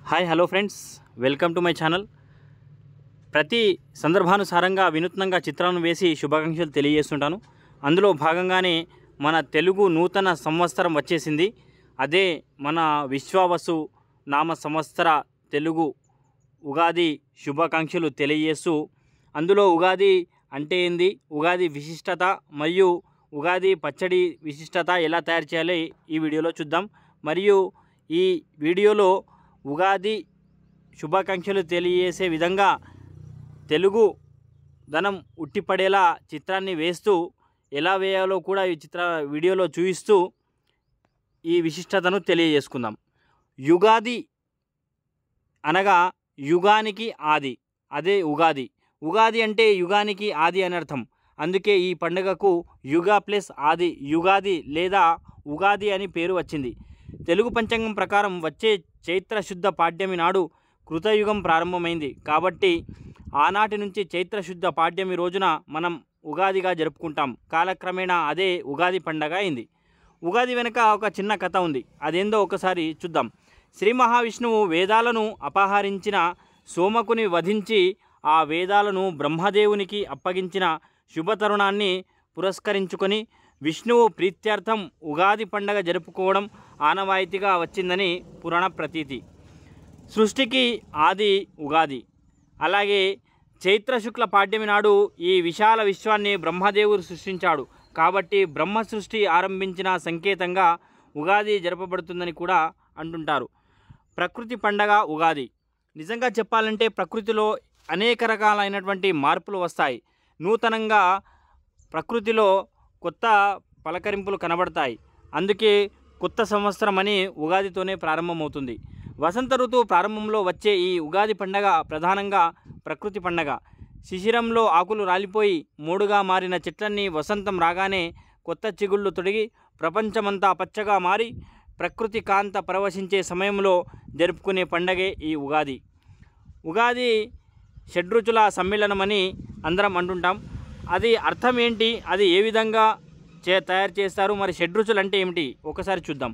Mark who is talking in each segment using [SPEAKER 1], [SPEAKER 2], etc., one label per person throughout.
[SPEAKER 1] Hi hello friends, welcome to my channel. ప్రతి సందర్భానుసారంగా వినూత్నంగా చిత్రాలను వేసి శుభాకాంక్షలు తెలియజేస్తుంటాను. అందులో భాగంగానే మన తెలుగు నూతన సంవత్సరం వచ్చేసింది. అదే మన విశ్వావసు నామ సంవత్సర తెలుగు ఉగాది శుభాకాంక్షలు తెలియజేస్తూ, అందులో ఉగాది అంటే ఏంది, ఉగాది విశిష్టత మరియు ఉగాది పచ్చడి విశిష్టత ఎలా తయారు చేయాలి ఈ వీడియోలో చూద్దాం. మరియు ఈ వీడియోలో ఉగాది శుభాకాంక్షలు తెలియజేసే విధంగా తెలుగు ధనం ఉట్టిపడేలా చిత్రాన్ని వేస్తూ ఎలా వేయాలో కూడా ఈ వీడియోలో చూపిస్తూ ఈ విశిష్టతను తెలియజేసుకుందాం. యుగాది అనగా యుగానికి ఆది, అదే ఉగాది. ఉగాది అంటే యుగానికి ఆది అని అర్థం. అందుకే ఈ పండుగకు యుగ ప్లస్ ఆది, యుగాది లేదా ఉగాది అని పేరు వచ్చింది. తెలుగు పంచాంగం ప్రకారం వచ్చే చైత్ర శుద్ధ పాడ్యమి నాడు కృతయుగం ప్రారంభమైంది. కాబట్టి ఆనాటి నుంచి చైత్ర శుద్ధ పాడ్యమి రోజున మనం ఉగాదిగా జరుపుకుంటాం. కాలక్రమేణా అదే ఉగాది పండగ అయింది. ఉగాది వెనుక ఒక చిన్న కథ ఉంది. అదేందో ఒకసారి చూద్దాం. శ్రీ మహావిష్ణువు వేదాలను అపహరించిన సోమకుని వధించి ఆ వేదాలను బ్రహ్మదేవునికి అప్పగించిన శుభతరుణాన్ని పురస్కరించుకొని విష్ణువు ప్రీత్యర్థం ఉగాది పండగ జరుపుకోవడం ఆనవాయితీగా వచ్చిందని పురాణ ప్రతీతి. సృష్టికి ఆది ఉగాది. అలాగే చైత్ర శుక్ల పాడ్యమి నాడు ఈ విశాల విశ్వాన్ని బ్రహ్మదేవుడు సృష్టించాడు. కాబట్టి బ్రహ్మ సృష్టి ఆరంభించిన సంకేతంగా ఉగాది జరపబడుతుందని కూడా అంటుంటారు. ప్రకృతి పండగ ఉగాది. నిజంగా చెప్పాలంటే ప్రకృతిలో అనేక రకాలైనటువంటి మార్పులు వస్తాయి. నూతనంగా ప్రకృతిలో కొత్త పలకరింపులు కనబడతాయి. అందుకే కొత్త సంవత్సరం అని ఉగాదితోనే ప్రారంభమవుతుంది. వసంత ఋతువు ప్రారంభంలో వచ్చే ఈ ఉగాది పండగ ప్రధానంగా ప్రకృతి పండగ. శిశిరంలో ఆకులు రాలిపోయి మూడుగా మారిన చెట్లన్నీ వసంతం రాగానే కొత్త చిగుళ్ళు తొడిగి ప్రపంచమంతా పచ్చగా మారి ప్రకృతి కాంత పరవశించే సమయంలో జరుపుకునే పండగే ఈ ఉగాది. ఉగాది షడ్రుచుల సమ్మేళనమని అందరం అంటుంటాం. అది అర్థం ఏంటి, అది ఏ విధంగా తయారు చేస్తారు, మరి షడ్రుచులు అంటే ఏమిటి ఒకసారి చూద్దాం.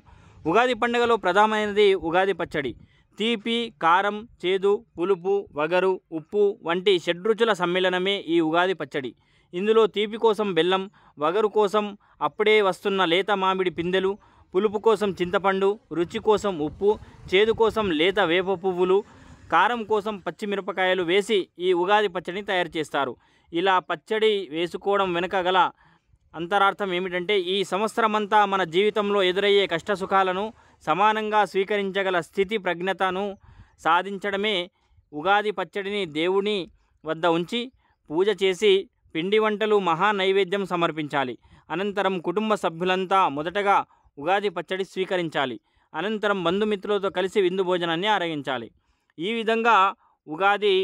[SPEAKER 1] ఉగాది పండుగలో ప్రధానమైనది ఉగాది పచ్చడి. తీపి, కారం, చేదు, పులుపు, వగరు, ఉప్పు వంటి షడ్రుచుల సమ్మేళనమే ఈ ఉగాది పచ్చడి. ఇందులో తీపి కోసం బెల్లం, వగరు కోసం అప్పుడే వస్తున్న లేత మామిడి పిందెలు, పులుపు కోసం చింతపండు, రుచి కోసం ఉప్పు, చేదు కోసం లేత వేప పువ్వులు, కారం కోసం పచ్చిమిరపకాయలు వేసి ఈ ఉగాది పచ్చడిని తయారు చేస్తారు. ఇలా పచ్చడి వేసుకోవడం వెనుక గల అంతరార్థం ఏమిటంటే, ఈ సంవత్సరమంతా మన జీవితంలో ఎదురయ్యే కష్టసుఖాలను సమానంగా స్వీకరించగల స్థితి ప్రజ్ఞతను సాధించడమే. ఉగాది పచ్చడిని దేవుని వద్ద ఉంచి పూజ చేసి పిండి వంటలు మహా నైవేద్యం సమర్పించాలి. అనంతరం కుటుంబ సభ్యులంతా మొదటగా ఉగాది పచ్చడి స్వీకరించాలి. అనంతరం బంధుమిత్రులతో కలిసి విందు భోజనాన్ని ఆరగించాలి. ఈ విధంగా ఉగాది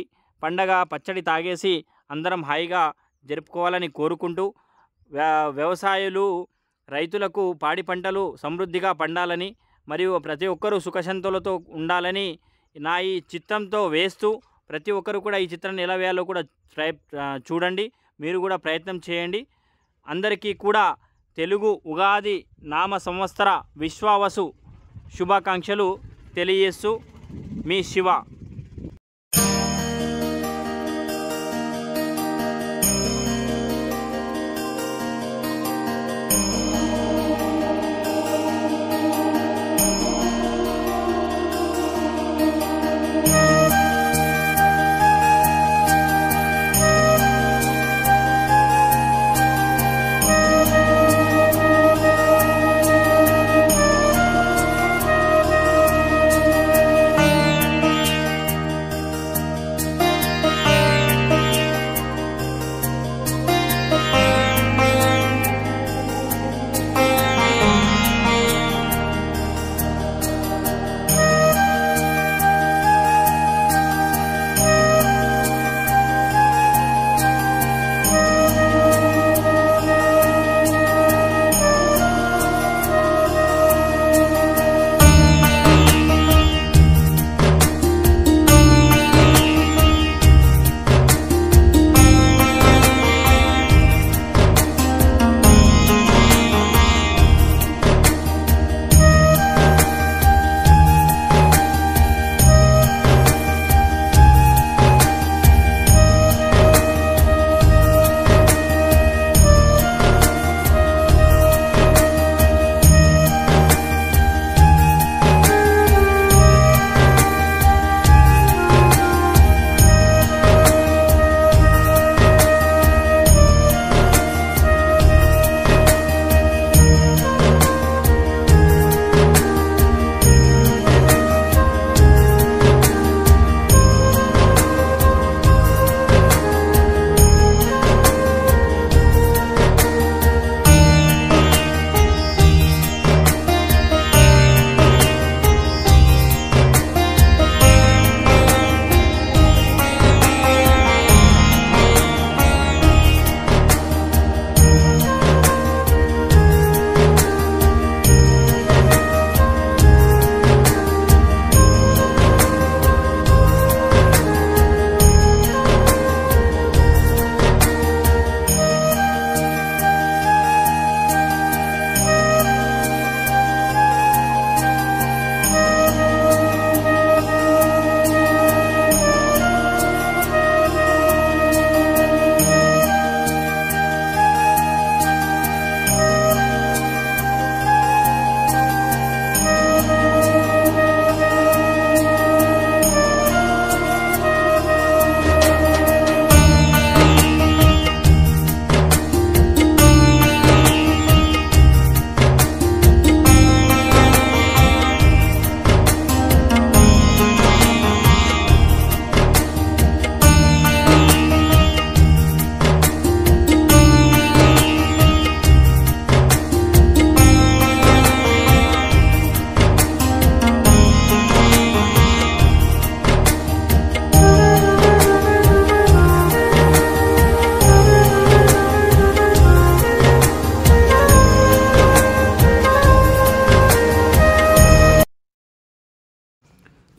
[SPEAKER 1] పండగ పచ్చడి తాగేసి అందరం హాయిగా జరుపుకోవాలని కోరుకుంటూ, వ్యవసాయులు రైతులకు పాడి పంటలు సమృద్ధిగా పండాలని మరియు ప్రతి ఒక్కరూ సుఖశాంతులతో ఉండాలని నా ఈ చిత్రంతో వేస్తూ, ప్రతి ఒక్కరు కూడా ఈ చిత్రాన్ని ఎలా వేయాలో కూడా చూడండి, మీరు కూడా ప్రయత్నం చేయండి. అందరికీ కూడా తెలుగు ఉగాది నామ సంవత్సర విశ్వావసు శుభాకాంక్షలు తెలియజేస్తూ మీ శివ.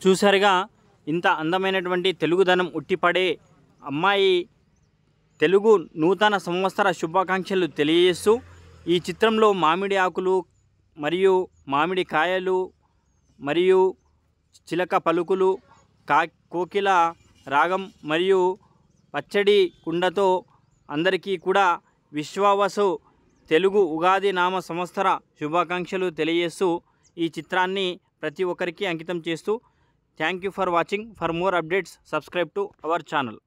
[SPEAKER 1] చూసారుగా ఇంత అందమైనటువంటి తెలుగుదనం ఉట్టిపడే అమ్మాయి తెలుగు నూతన సంవత్సర శుభాకాంక్షలు తెలియజేస్తూ ఈ చిత్రంలో మామిడి ఆకులు మరియు మామిడి కాయలు మరియు చిలక పలుకులు కోకిల రాగం మరియు పచ్చడి కుండతో అందరికీ కూడా విశ్వావసు తెలుగు ఉగాది నామ సంవత్సర శుభాకాంక్షలు తెలియజేస్తూ ఈ చిత్రాన్ని ప్రతి ఒక్కరికి అంకితం చేస్తూ thank you for watching. For more updates subscribe to our channel.